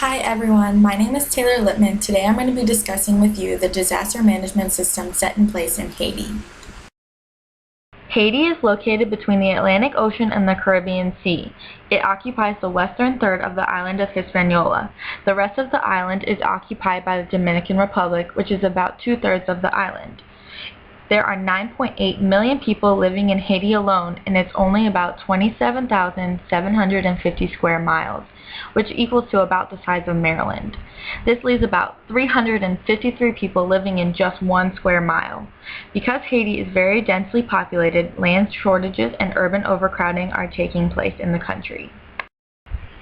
Hi everyone, my name is Taylor Lippman. Today I'm going to be discussing with you the disaster management system set in place in Haiti. Haiti is located between the Atlantic Ocean and the Caribbean Sea. It occupies the western third of the island of Hispaniola. The rest of the island is occupied by the Dominican Republic, which is about two-thirds of the island. There are 9.8 million people living in Haiti alone, and it's only about 27,750 square miles, which equals to about the size of Maryland. This leaves about 353 people living in just 1 square mile. Because Haiti is very densely populated, land shortages and urban overcrowding are taking place in the country.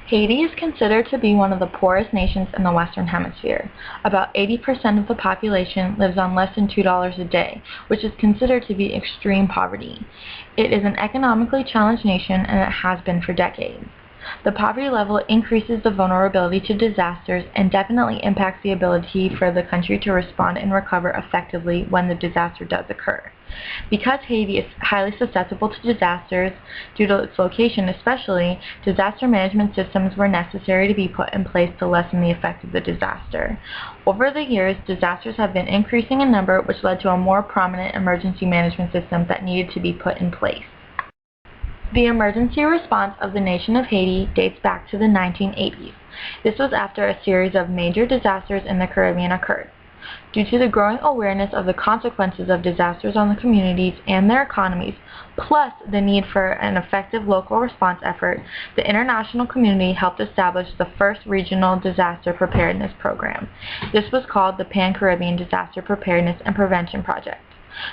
Haiti is considered to be one of the poorest nations in the Western Hemisphere. About 80% of the population lives on less than $2 a day, which is considered to be extreme poverty. It is an economically challenged nation, and it has been for decades. The poverty level increases the vulnerability to disasters and definitely impacts the ability for the country to respond and recover effectively when the disaster does occur. Because Haiti is highly susceptible to disasters, due to its location especially, disaster management systems were necessary to be put in place to lessen the effect of the disaster. Over the years, disasters have been increasing in number, which led to a more prominent emergency management system that needed to be put in place. The emergency response of the nation of Haiti dates back to the 1980s. This was after a series of major disasters in the Caribbean occurred. Due to the growing awareness of the consequences of disasters on the communities and their economies, plus the need for an effective local response effort, the international community helped establish the first regional disaster preparedness program. This was called the Pan-Caribbean Disaster Preparedness and Prevention Project.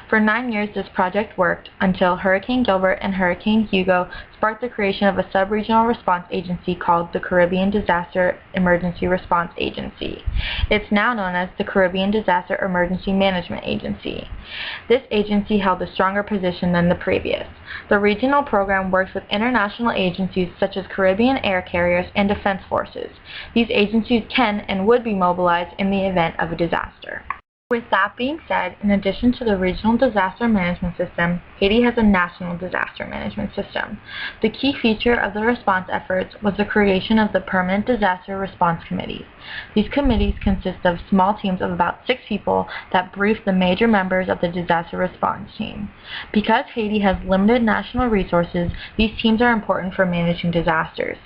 For 9 years, this project worked until Hurricane Gilbert and Hurricane Hugo sparked the creation of a sub-regional response agency called the Caribbean Disaster Emergency Response Agency. It's now known as the Caribbean Disaster Emergency Management Agency. This agency held a stronger position than the previous. The regional program works with international agencies such as Caribbean air carriers and defense forces. These agencies can and would be mobilized in the event of a disaster. With that being said, in addition to the regional disaster management system, Haiti has a national disaster management system. The key feature of the response efforts was the creation of the Permanent Disaster Response Committees. These committees consist of small teams of about 6 people that brief the major members of the disaster response team. Because Haiti has limited national resources, these teams are important for managing disasters.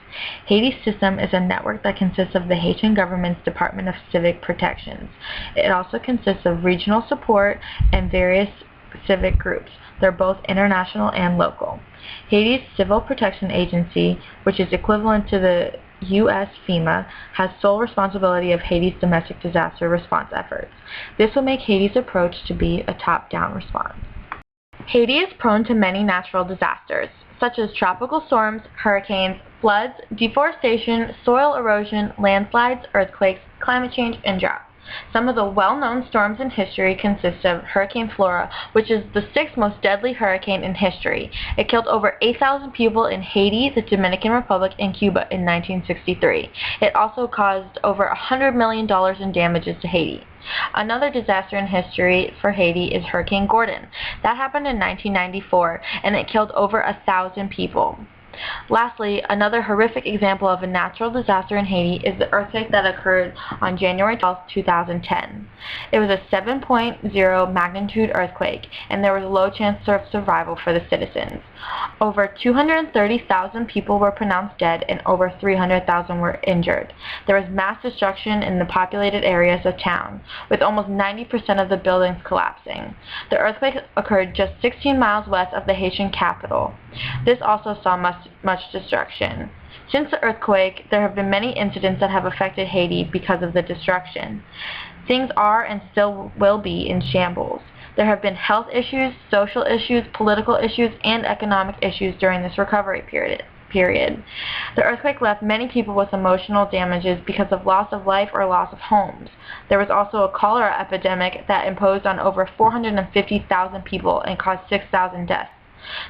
Haiti's system is a network that consists of the Haitian government's Department of Civic Protections. It also consists of regional support and various civic groups. They're both international and local. Haiti's Civil Protection Agency, which is equivalent to the U.S. FEMA, has sole responsibility of Haiti's domestic disaster response efforts. This will make Haiti's approach to be a top-down response. Haiti is prone to many natural disasters, such as tropical storms, hurricanes, floods, deforestation, soil erosion, landslides, earthquakes, climate change, and drought. Some of the well-known storms in history consist of Hurricane Flora, which is the 6th most deadly hurricane in history. It killed over 8,000 people in Haiti, the Dominican Republic, and Cuba in 1963. It also caused over $100 million in damages to Haiti. Another disaster in history for Haiti is Hurricane Gordon. That happened in 1994, and it killed over 1,000 people. Lastly, another horrific example of a natural disaster in Haiti is the earthquake that occurred on January 12, 2010. It was a 7.0 magnitude earthquake, and there was a low chance of survival for the citizens. Over 230,000 people were pronounced dead and over 300,000 were injured. There was mass destruction in the populated areas of town, with almost 90% of the buildings collapsing. The earthquake occurred just 16 miles west of the Haitian capital. This also saw much destruction. Since the earthquake, there have been many incidents that have affected Haiti because of the destruction. Things are and still will be in shambles. There have been health issues, social issues, political issues, and economic issues during this recovery period. The earthquake left many people with emotional damages because of loss of life or loss of homes. There was also a cholera epidemic that imposed on over 450,000 people and caused 6,000 deaths.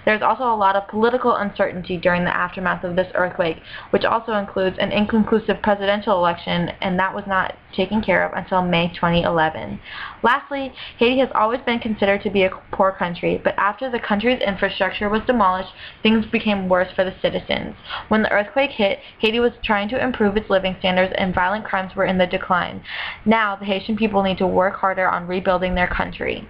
There's also a lot of political uncertainty during the aftermath of this earthquake, which also includes an inconclusive presidential election, and that was not taken care of until May 2011. Lastly, Haiti has always been considered to be a poor country, but after the country's infrastructure was demolished, things became worse for the citizens. When the earthquake hit, Haiti was trying to improve its living standards and violent crimes were in the decline. Now, the Haitian people need to work harder on rebuilding their country.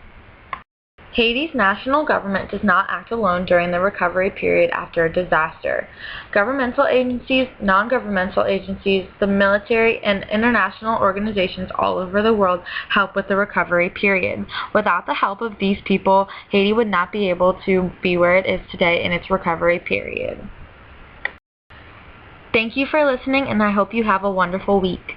Haiti's national government does not act alone during the recovery period after a disaster. Governmental agencies, non-governmental agencies, the military, and international organizations all over the world help with the recovery period. Without the help of these people, Haiti would not be able to be where it is today in its recovery period. Thank you for listening, and I hope you have a wonderful week.